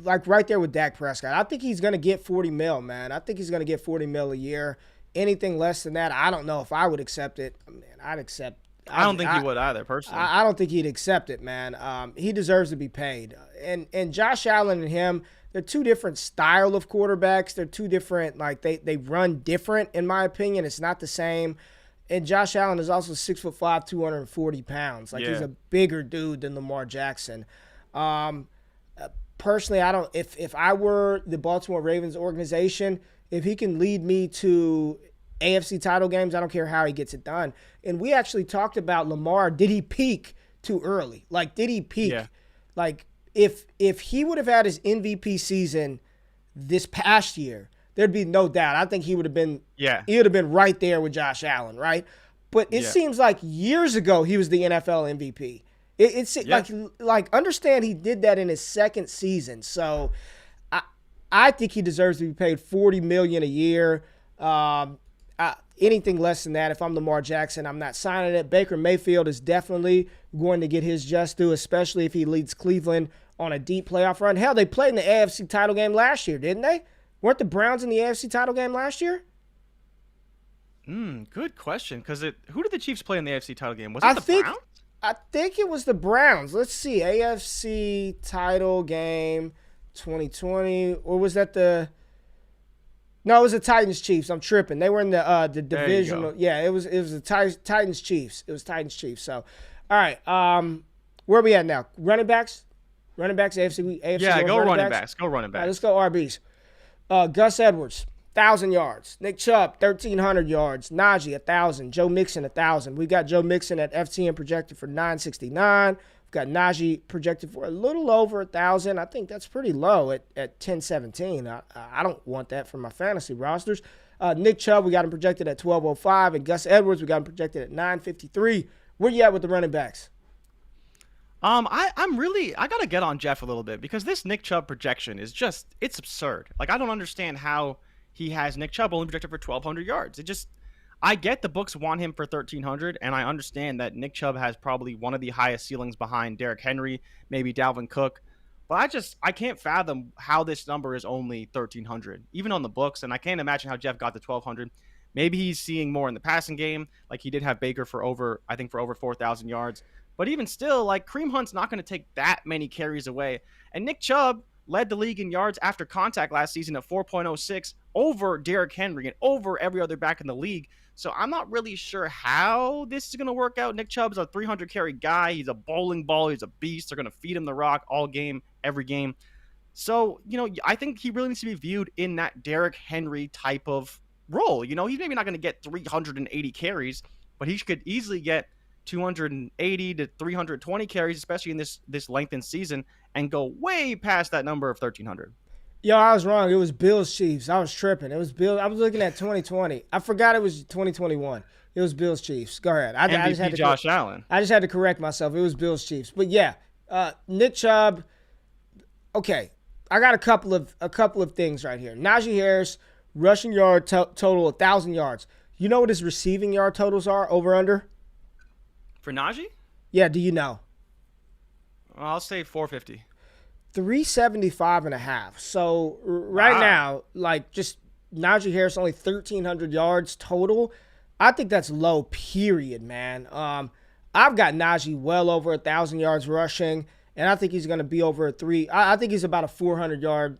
like right there with Dak Prescott. I think he's going to get $40 million, man. I think he's going to get $40 million a year. Anything less than that, I don't know if I would accept it. Man, I'd accept I don't think he would either, personally. I don't think he'd accept it, man. He deserves to be paid. And Josh Allen and him, they're two different style of quarterbacks. They're two different, like they run different, in my opinion. It's not the same. And Josh Allen is also 6'5", 240 pounds. Like he's a bigger dude than Lamar Jackson. Personally, I don't. If I were the Baltimore Ravens organization, if he can lead me to AFC title games, I don't care how he gets it done. And we actually talked about Lamar. Did he peak too early? Like, did he peak? Yeah. Like, if he would have had his MVP season this past year, there'd be no doubt. I think he would have been. Yeah. He would have been right there with Josh Allen, right? But it seems like years ago he was the NFL MVP. It's like understand he did that in his second season. So I think he deserves to be paid $40 million a year. Anything less than that, if I'm Lamar Jackson, I'm not signing it. Baker Mayfield is definitely going to get his just due, especially if he leads Cleveland on a deep playoff run. Hell, they played in the AFC title game last year, didn't they? Weren't the Browns in the AFC title game last year? Good question. Because who did the Chiefs play in the AFC title game? Was it the Browns? I think it was the Browns. Let's see. AFC title game 2020. Or was that the... No, it was the Titans Chiefs. I'm tripping. They were in the divisional. Yeah, it was the Titans Chiefs. It was Titans Chiefs. So, all right. Where are we at now? Running backs? Running backs, AFC Yeah, North go running backs. Go running backs. All right, let's go RBs. Gus Edwards, 1,000 yards. Nick Chubb, 1,300 yards. Najee, 1,000. Joe Mixon, 1,000. We've got Joe Mixon at FTN projected for 969. We've got Najee projected for a little over 1,000. I think that's pretty low at 1017. I don't want that for my fantasy rosters. Nick Chubb, we got him projected at 1,205. And Gus Edwards, we got him projected at 953. Where you at with the running backs? I gotta get on Jeff a little bit because this Nick Chubb projection is it's absurd. Like, I don't understand how he has Nick Chubb only projected for 1,200 yards. I get the books want him for 1,300, and I understand that Nick Chubb has probably one of the highest ceilings behind Derrick Henry, maybe Dalvin Cook. But I can't fathom how this number is only 1,300, even on the books, and I can't imagine how Jeff got to 1,200. Maybe he's seeing more in the passing game, like he did have Baker for over 4,000 yards. But even still, like, Kareem Hunt's not going to take that many carries away. And Nick Chubb led the league in yards after contact last season at 4.06 over Derrick Henry and over every other back in the league. So I'm not really sure how this is going to work out. Nick Chubb's a 300-carry guy. He's a bowling ball. He's a beast. They're going to feed him the rock all game, every game. So, I think he really needs to be viewed in that Derrick Henry type of role. He's maybe not going to get 380 carries, but he could easily get 280 to 320 carries, especially in this lengthened season, and go way past that number of 1,300. Yo, I was wrong. It was Bills Chiefs. I was tripping. It was Bills. I was looking at 2020. I forgot it was 2021. It was Bills Chiefs. Go ahead. I just had to Josh Allen. I just had to correct myself. It was Bills Chiefs. But yeah, Nick Chubb. Okay, I got a couple of things right here. Najee Harris, rushing yard total 1,000 yards. You know what his receiving yard totals are? Over under. For Najee? Yeah. Do you know? I'll say 450. 375.5. So right now, like, just Najee Harris only 1,300 yards total. I think that's low, period, man. I've got Najee well over 1,000 yards rushing, and I think he's going to be over I think he's about a 400-yard,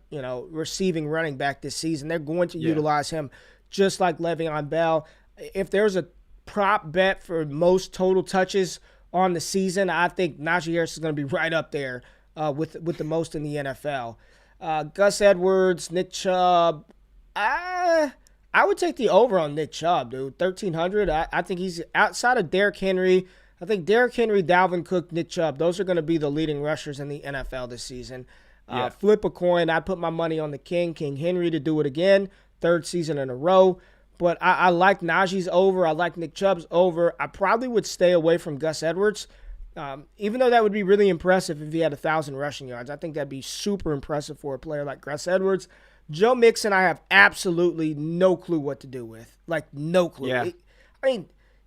receiving running back this season. They're going to utilize him just like Le'Veon Bell. If there's a prop bet for most total touches on the season, I think Najee Harris is going to be right up there with the most in the NFL. Gus Edwards, Nick Chubb. I would take the over on Nick Chubb, dude. 1,300. I think he's outside of Derrick Henry. I think Derrick Henry, Dalvin Cook, Nick Chubb, those are going to be the leading rushers in the NFL this season. Flip a coin. I put my money on the King Henry, to do it again. Third season in a row. But I like Najee's over. I like Nick Chubb's over. I probably would stay away from Gus Edwards. Even though that would be really impressive if he had 1,000 rushing yards. I think that'd be super impressive for a player like Gus Edwards. Joe Mixon, I have absolutely no clue what to do with. Like, no clue. Yeah.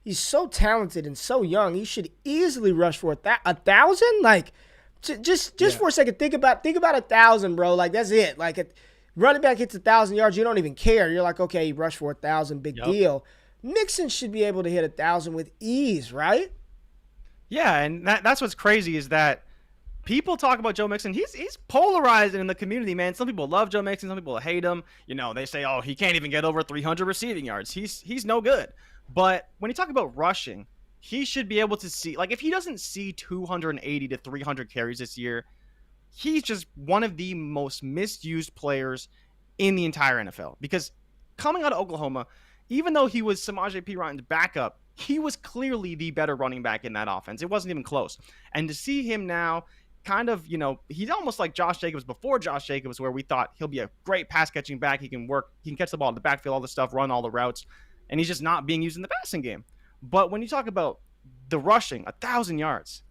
He's so talented and so young. He should easily rush for 1,000. Like, just for a second, think about 1,000, bro. Like, that's it. Like, a running back hits 1,000 yards, you don't even care. You're like, okay, he rushed for 1,000, big deal. Mixon should be able to hit 1,000 with ease, right? Yeah, and that's what's crazy is that people talk about Joe Mixon. He's polarizing in the community, man. Some people love Joe Mixon. Some people hate him. They say, oh, he can't even get over 300 receiving yards. He's no good. But when you talk about rushing, he should be able to see, like, if he doesn't see 280 to 300 carries this year, he's just one of the most misused players in the entire NFL. Because coming out of Oklahoma, even though he was Samaje Perine's backup, he was clearly the better running back in that offense. It wasn't even close. And to see him now kind of, he's almost like Josh Jacobs before Josh Jacobs, where we thought he'll be a great pass catching back. He can catch the ball in the backfield, all the stuff, run all the routes. And he's just not being used in the passing game. But when you talk about the rushing, 1,000 yards,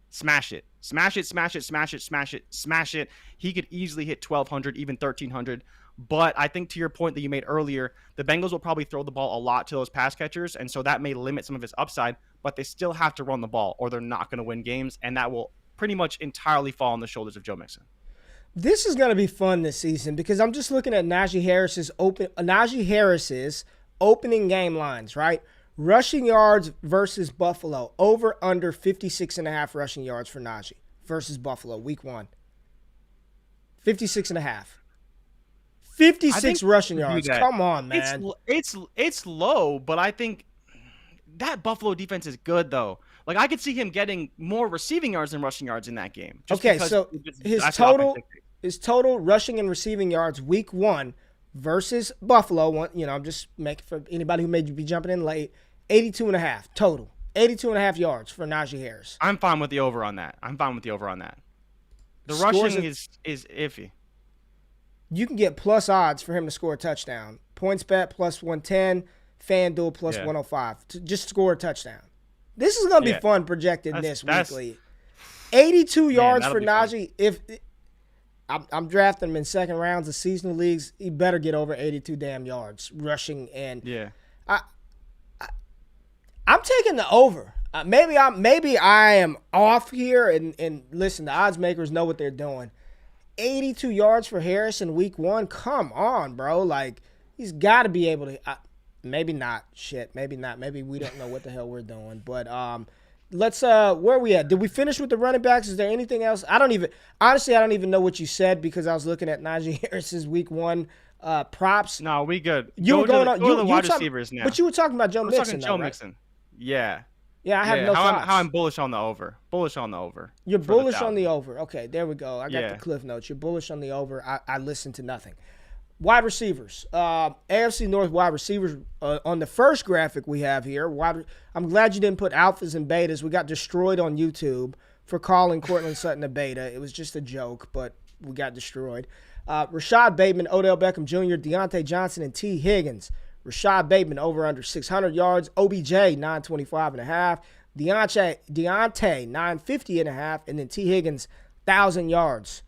smash it. Smash it, smash it, smash it, smash it, smash it. He could easily hit 1,200, even 1,300. But I think to your point that you made earlier, the Bengals will probably throw the ball a lot to those pass catchers, and so that may limit some of his upside, but they still have to run the ball or they're not going to win games, and that will pretty much entirely fall on the shoulders of Joe Mixon. This is going to be fun this season because I'm just looking at Najee Harris's opening game lines, right? Rushing yards versus Buffalo, over under 56.5 rushing yards for Najee versus Buffalo, week 1. 56.5. 56 rushing yards. Come on, man. It's low, but I think that Buffalo defense is good, though. Like, I could see him getting more receiving yards than rushing yards in that game. Okay, so his total rushing and receiving yards week 1 versus Buffalo, I'm just making for anybody who may be jumping in late, 82.5 total. 82.5 yards for Najee Harris. I'm fine with the over on that. The rushing is iffy. You can get plus odds for him to score a touchdown. PointsBet plus 110, FanDuel plus 105 to just score a touchdown. This is going to be fun projected weekly. 82 yards for Najee. If I'm drafting him in second rounds of seasonal leagues, he better get over 82 damn yards rushing. And I'm taking the over. Maybe I am off here. And listen, the odds makers know what they're doing. 82 yards for Harris in week 1. Come on, bro. Like, he's got to be able to. Maybe not. Shit. Maybe not. Maybe we don't know what the hell we're doing. But let's. Where are we at? Did we finish with the running backs? Is there anything else? I don't even know what you said because I was looking at Najee Harris's week 1 props. No, we good. You were going on. Go to the wide receivers now. But you were talking about Joe Mixon. Joe Mixon. Yeah. Yeah, I have no thoughts. How I'm bullish on the over. You're bullish on the over. Okay, there we go. I got the cliff notes. You're bullish on the over. I listened to nothing. Wide receivers. AFC North wide receivers on the first graphic we have here. I'm glad you didn't put alphas and betas. We got destroyed on YouTube for calling Cortland Sutton a beta. It was just a joke, but we got destroyed. Rashad Bateman, Odell Beckham Jr., Deontay Johnson, and T. Higgins. Rashad Bateman over under 600 yards. OBJ 925.5. Deontay 950.5. And then T. Higgins 1,000 yards.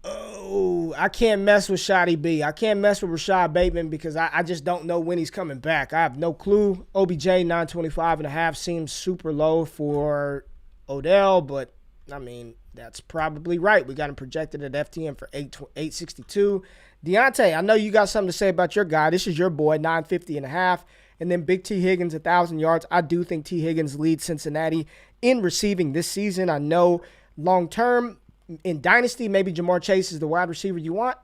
Oh, I can't mess with Shotty B. I can't mess with Rashad Bateman because I just don't know when he's coming back. I have no clue. OBJ 925.5 seems super low for Odell, but I mean, that's probably right. We got him projected at FTM for 862. Deontay, I know you got something to say about your guy. This is your boy, 950.5. And then Big T. Higgins, 1,000 yards. I do think T. Higgins leads Cincinnati in receiving this season. I know long-term in Dynasty, maybe Jamar Chase is the wide receiver you want.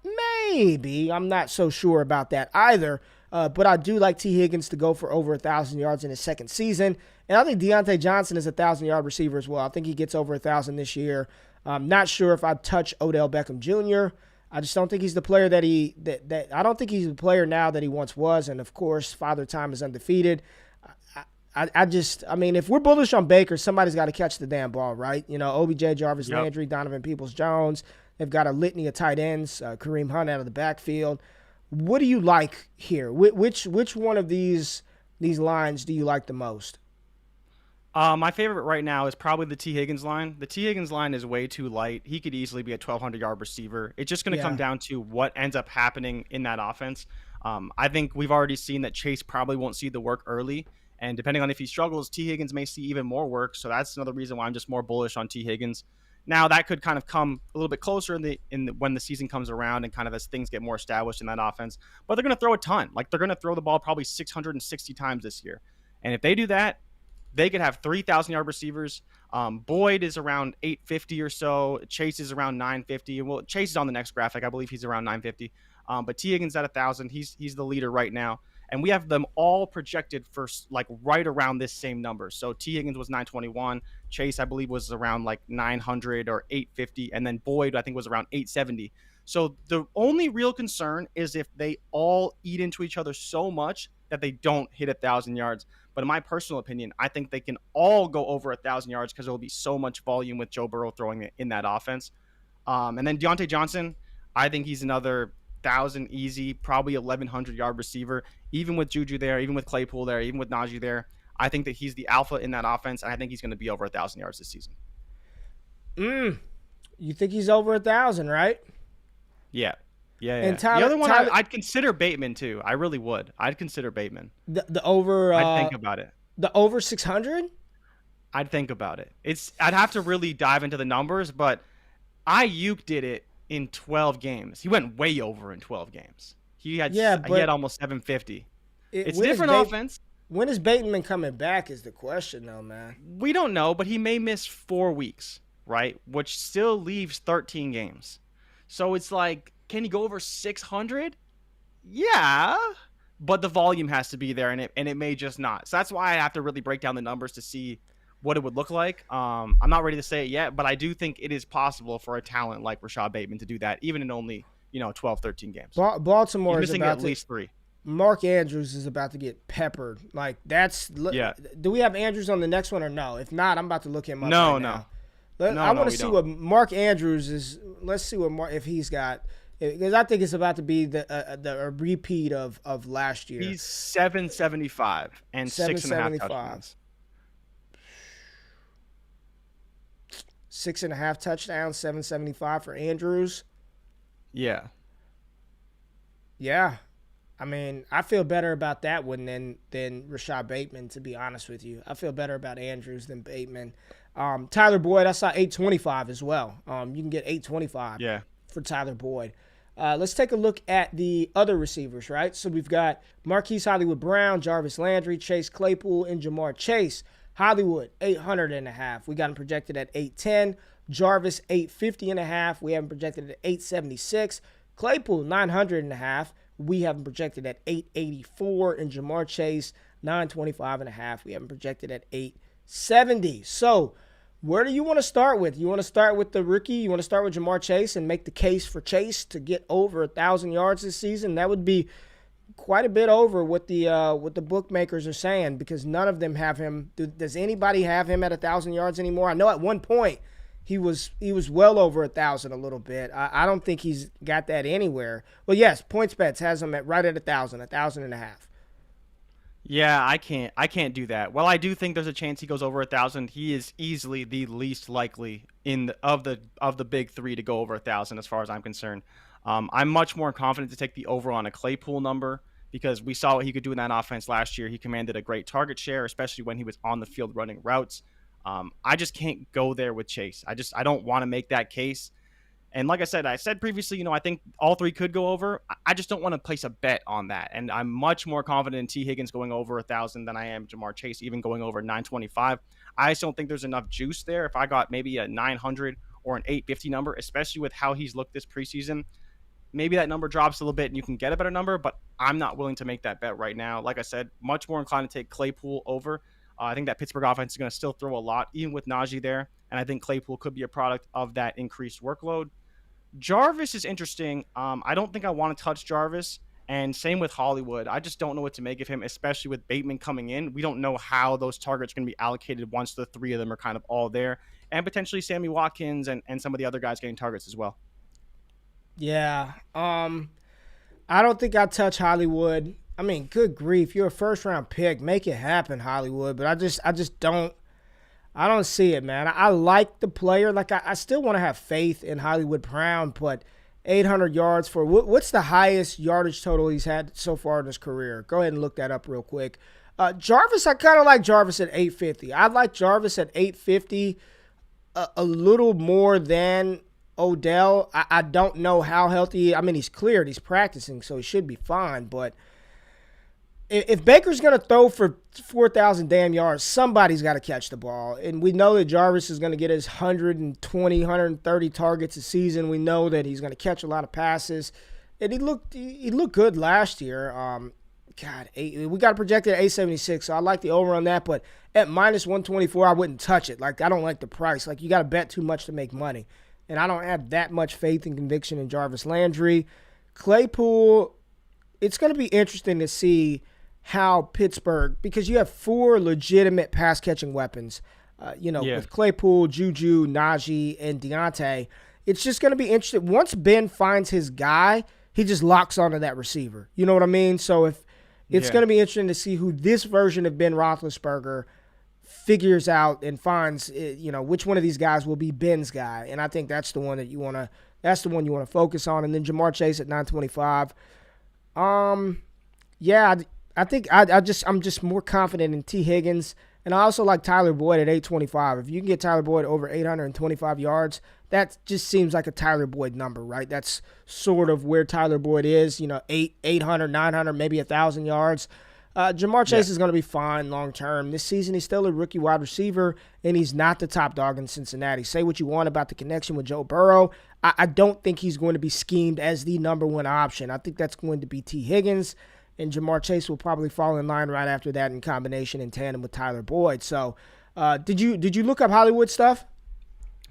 Maybe. I'm not so sure about that either. But I do like T. Higgins to go for over 1,000 yards in his second season. And I think Deontay Johnson is a 1,000-yard receiver as well. I think he gets over 1,000 this year. I'm not sure if I'd touch Odell Beckham Jr. I just don't think he's the player that I don't think he's the player now that he once was. And, of course, Father Time is undefeated. I mean, if we're bullish on Baker, somebody's got to catch the damn ball, right? OBJ, Jarvis Landry, Donovan Peoples-Jones. They've got a litany of tight ends, Kareem Hunt out of the backfield. What do you like here? Which one of these lines do you like the most? My favorite right now is probably the T. Higgins line. The T. Higgins line is way too light. He could easily be a 1,200-yard receiver. It's just going to come down to what ends up happening in that offense. I think we've already seen that Chase probably won't see the work early. And depending on if he struggles, T. Higgins may see even more work. So that's another reason why I'm just more bullish on T. Higgins. Now, that could kind of come a little bit closer when the season comes around and kind of as things get more established in that offense. But they're going to throw a ton. Like, they're going to throw the ball probably 660 times this year. And if they do that, They could have 3,000-yard receivers. Boyd is around 850 or so. Chase is around 950. Well, Chase is on the next graphic. I believe he's around 950. But T. Higgins at 1,000. He's the leader right now. And we have them all projected for like right around this same number. So T. Higgins was 921. Chase, I believe, was around like 900 or 850. And then Boyd, I think, was around 870. So the only real concern is if they all eat into each other so much that they don't hit 1,000 yards. But in my personal opinion, I think they can all go over 1,000 yards because there will be so much volume with Joe Burrow throwing it in that offense. And then Deontay Johnson, I think he's another 1,000 easy, probably 1,100-yard receiver. Even with Juju there, even with Claypool there, even with Najee there, I think that he's the alpha in that offense, and I think he's going to be over 1,000 yards this season. You think he's over 1,000, right? Yeah. And The other one, I'd consider Bateman too. I really would. I'd consider Bateman. The over. I'd think about it. The over 600. I'd think about it. I'd have to really dive into the numbers, but Ayuk did it in 12 games. He went way over in 12 games. He had almost 750. It's different offense. When is Bateman coming back is the question, though, man. We don't know, but he may miss 4 weeks, right? Which still leaves 13 games. So it's like, can he go over 600? Yeah, but the volume has to be there, and it may just not. So that's why I have to really break down the numbers to see what it would look like. I'm not ready to say it yet, but I do think it is possible for a talent like Rashad Bateman to do that, even in only 12, 13 games. Baltimore is missing about at least 3. Mark Andrews is about to get peppered. Like Yeah. Do we have Andrews on the next one or no? If not, I'm about to look him up. No. Now. I want to see what Mark Andrews is. Let's see if he's got. Because I think it's about to be a repeat of last year. He's 775 and 6.5 touchdowns. 6.5 touchdowns, 775 for Andrews. Yeah. Yeah. I mean, I feel better about that one than Rashad Bateman, to be honest with you. I feel better about Andrews than Bateman. Tyler Boyd, I saw 825 as well. You can get 825 for Tyler Boyd. Let's take a look at the other receivers, right? So we've got Marquise Hollywood Brown, Jarvis Landry, Chase Claypool, and Jamar Chase. Hollywood, 800.5. We got him projected at 810. Jarvis, 850.5. We have him projected at 876. Claypool, 900.5. We have him projected at 884. And Jamar Chase, 925.5. We have him projected at 870. So where do you want to start with? You want to start with the rookie? You want to start with Jamar Chase and make the case for Chase to get over 1,000 yards this season? That would be quite a bit over what the bookmakers are saying, because none of them have him. Does anybody have him at 1,000 yards anymore? I know at one point he was well over 1,000 a little bit. I don't think he's got that anywhere. Well, yes, PointsBets has him at right at 1,000, 1,000.5. Yeah, I can't do that. Well, I do think there's a chance he goes over 1,000. He is easily the least likely of the big three to go over 1,000 as far as I'm concerned. I'm much more confident to take the over on a Claypool number, because we saw what he could do in that offense last year. He commanded a great target share, especially when he was on the field running routes. I just can't go there with Chase. I don't want to make that case. And like I said previously, I think all three could go over. I just don't want to place a bet on that. And I'm much more confident in T. Higgins going over 1,000 than I am Jamar Chase even going over 925. I just don't think there's enough juice there. If I got maybe a 900 or an 850 number, especially with how he's looked this preseason, maybe that number drops a little bit and you can get a better number, but I'm not willing to make that bet right now. Like I said, much more inclined to take Claypool over. I think that Pittsburgh offense is going to still throw a lot, even with Najee there, and I think Claypool could be a product of that increased workload. Jarvis is interesting. I don't think I want to touch Jarvis, and same with Hollywood. I just don't know what to make of him, especially with Bateman coming in. We don't know how those targets are going to be allocated once the three of them are kind of all there, and potentially Sammy Watkins and some of the other guys getting targets as well. Yeah. I don't think I'll touch Hollywood. I mean, good grief. You're a first-round pick. Make it happen, Hollywood. But I just don't see it, man. I like the player. Like, I still want to have faith in Hollywood Brown, but 800 yards for what's the highest yardage total he's had so far in his career? Go ahead and look that up real quick. Jarvis, I kind of like Jarvis at 850. I'd like Jarvis at 850 a little more than Odell. I don't know how healthy. I mean, he's cleared. He's practicing, so he should be fine. But if Baker's going to throw for 4,000 damn yards, somebody's got to catch the ball. And we know that Jarvis is going to get his 120, 130 targets a season. We know that he's going to catch a lot of passes. And he looked good last year. We got projected at 876, so I like the over on that. But at minus 124, I wouldn't touch it. Like, I don't like the price. Like, you got to bet too much to make money. And I don't have that much faith and conviction in Jarvis Landry. Claypool, it's going to be interesting to see how Pittsburgh, because you have 4 legitimate pass-catching weapons, with Claypool, Juju, Najee, and Deontay. It's just going to be interesting. Once Ben finds his guy, he just locks onto that receiver. You know what I mean? So it's going to be interesting to see who this version of Ben Roethlisberger figures out and finds, which one of these guys will be Ben's guy. And I think that's the one that you want to focus on. And then Jamar Chase at 925. I think I'm just more confident in T. Higgins, and I also like Tyler Boyd at 825. If you can get Tyler Boyd over 825 yards, that just seems like a Tyler Boyd number, right? That's sort of where Tyler Boyd is, 800, 900, maybe 1,000 yards. Jamar Chase is going to be fine long term. This season, he's still a rookie wide receiver, and he's not the top dog in Cincinnati. Say what you want about the connection with Joe Burrow. I don't think he's going to be schemed as the number one option. I think that's going to be T. Higgins. And Jamar Chase will probably fall in line right after that in combination in tandem with Tyler Boyd. So did you look up Hollywood stuff?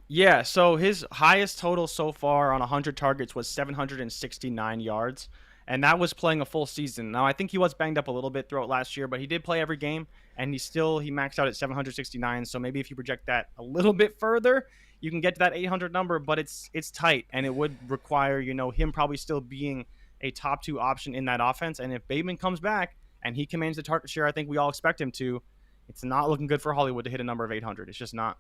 Yeah, so his highest total so far on 100 targets was 769 yards, and that was playing a full season. Now, I think he was banged up a little bit throughout last year, but he did play every game, and he maxed out at 769. So maybe if you project that a little bit further, you can get to that 800 number, but it's tight, and it would require, him probably still being a top 2 option in that offense. And if Bateman comes back and he commands the target share I think we all expect him to, it's not looking good for Hollywood to hit a number of 800. It's just not.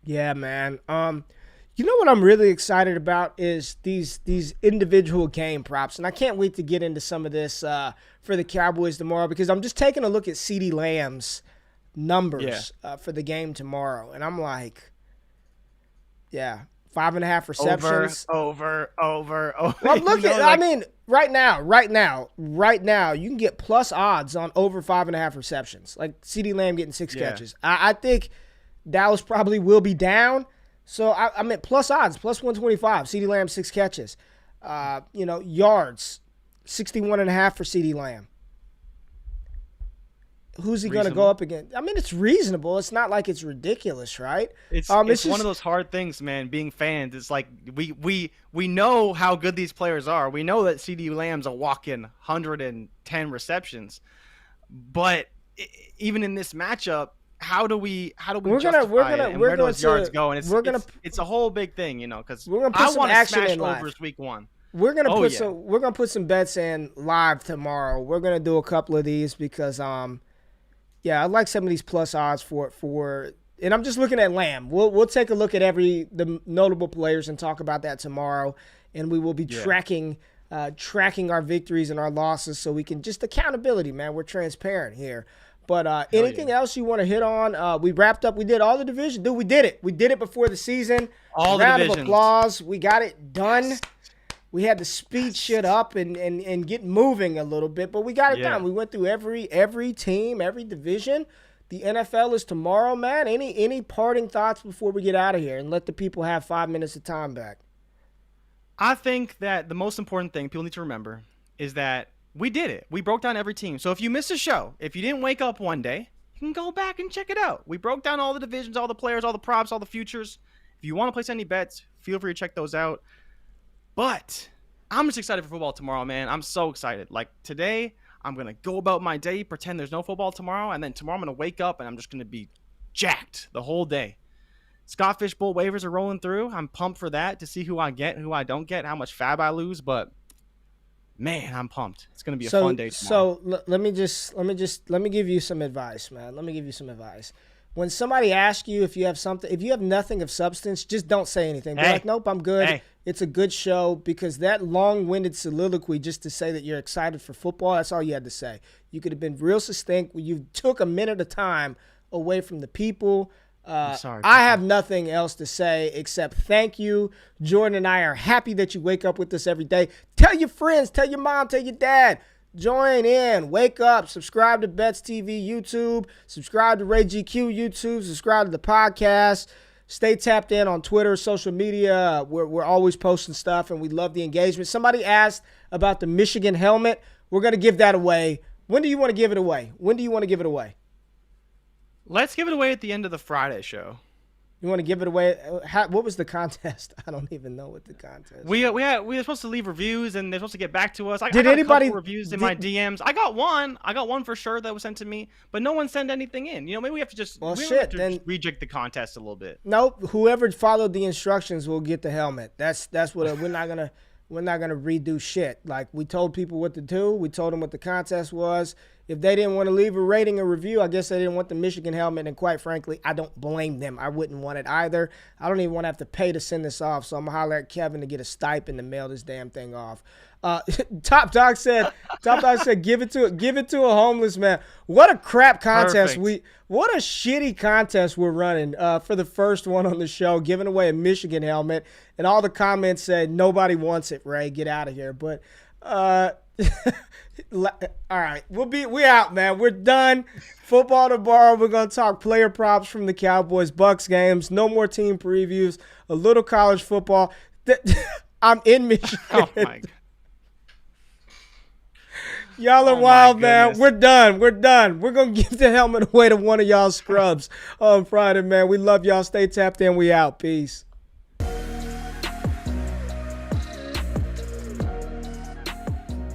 Yeah, man. What I'm really excited about is these individual game props. And I can't wait to get into some of this for the Cowboys tomorrow, because I'm just taking a look at CeeDee Lamb's numbers for the game tomorrow. And I'm like, 5.5 receptions. Over. Well, look right now, you can get plus odds on over 5.5 receptions. Like CeeDee Lamb getting 6 catches. I think Dallas probably will be down. So I'm at plus odds, plus 125. CeeDee Lamb, 6 catches. Yards, 61.5 for CeeDee Lamb. Who's he going to go up against? I mean, it's reasonable. It's not like it's ridiculous, right? It's one of those hard things, man, being fans. It's like we know how good these players are. We know that CeeDee Lamb's a walk-in 110 receptions. But even in this matchup, how do we justify it, and where do those yards go? And it's a whole big thing, because I want to smash overs week 1. We're gonna put some bets in live tomorrow. We're gonna do a couple of these because I like some of these plus odds for and I'm just looking at Lamb. We'll take a look at the notable players and talk about that tomorrow, and we will be tracking our victories and our losses, so we can just accountability, man. We're transparent here. But anything else you want to hit on? We wrapped up. We did all the division. Dude, we did it. We did it before the season. Round of applause. We got it done. Yes. We had to speed shit up and get moving a little bit, but we got it done. We went through every team, every division. The NFL is tomorrow, man. Any parting thoughts before we get out of here and let the people have 5 minutes of time back? I think that the most important thing people need to remember is that we did it. We broke down every team. So if you missed a show, if you didn't wake up one day, you can go back and check it out. We broke down all the divisions, all the players, all the props, all the futures. If you want to place any bets, feel free to check those out. But I'm just excited for football tomorrow, man. I'm so excited. Like today, I'm going to go about my day, pretend there's no football tomorrow, and then tomorrow I'm going to wake up and I'm just going to be jacked the whole day. Scott Fish Bowl waivers are rolling through. I'm pumped for that to see who I get and who I don't get, how much fab I lose, but man, I'm pumped. It's going to be a fun day tomorrow. So let me give you some advice, man. Let me give you some advice. When somebody asks you if you have nothing of substance, just don't say anything. Be like, nope, I'm good. Hey. It's a good show, because that long-winded soliloquy just to say that you're excited for football, that's all you had to say. You could have been real succinct. You took a minute of time away from the people. I'm sorry. I have nothing else to say except thank you. Jordan and I are happy that you wake up with us every day. Tell your friends, tell your mom, tell your dad. Join in. Wake up. Subscribe to Bets TV YouTube. Subscribe to Ray GQ YouTube. Subscribe to the podcast. Stay tapped in on Twitter, social media. We're always posting stuff, and we love the engagement. Somebody asked about the Michigan helmet. We're going to give that away. When do you want to give it away? Let's give it away at the end of the Friday show. You want to give it away? What was the contest? I don't even know what the contest. We were supposed to leave reviews, and they're supposed to get back to us. I got anybody a couple reviews in my DMs? I got one for sure that was sent to me, but no one sent anything in. Maybe we have to just reject the contest a little bit. Nope. Whoever followed the instructions will get the helmet. That's what we're not gonna redo shit. Like, we told people what to do. We told them what the contest was. If they didn't want to leave a rating or review, I guess they didn't want the Michigan helmet. And quite frankly, I don't blame them. I wouldn't want it either. I don't even want to have to pay to send this off. So I'm going to holler at Kevin to get a stipend to mail this damn thing off. Top Dog said, give it to a homeless man. What a crap contest. What a shitty contest we're running for the first one on the show, giving away a Michigan helmet. And all the comments said, nobody wants it, Ray. Get out of here. But, all right, we out, man. We're done. Football tomorrow. We're gonna talk player props from the Cowboys Bucks games. No more team previews. A little college football. I'm in Michigan. Oh my God. Y'all are wild, man. We're done. We're gonna give the helmet away to one of y'all scrubs on Friday, man. We love y'all. Stay tapped in. We out. Peace.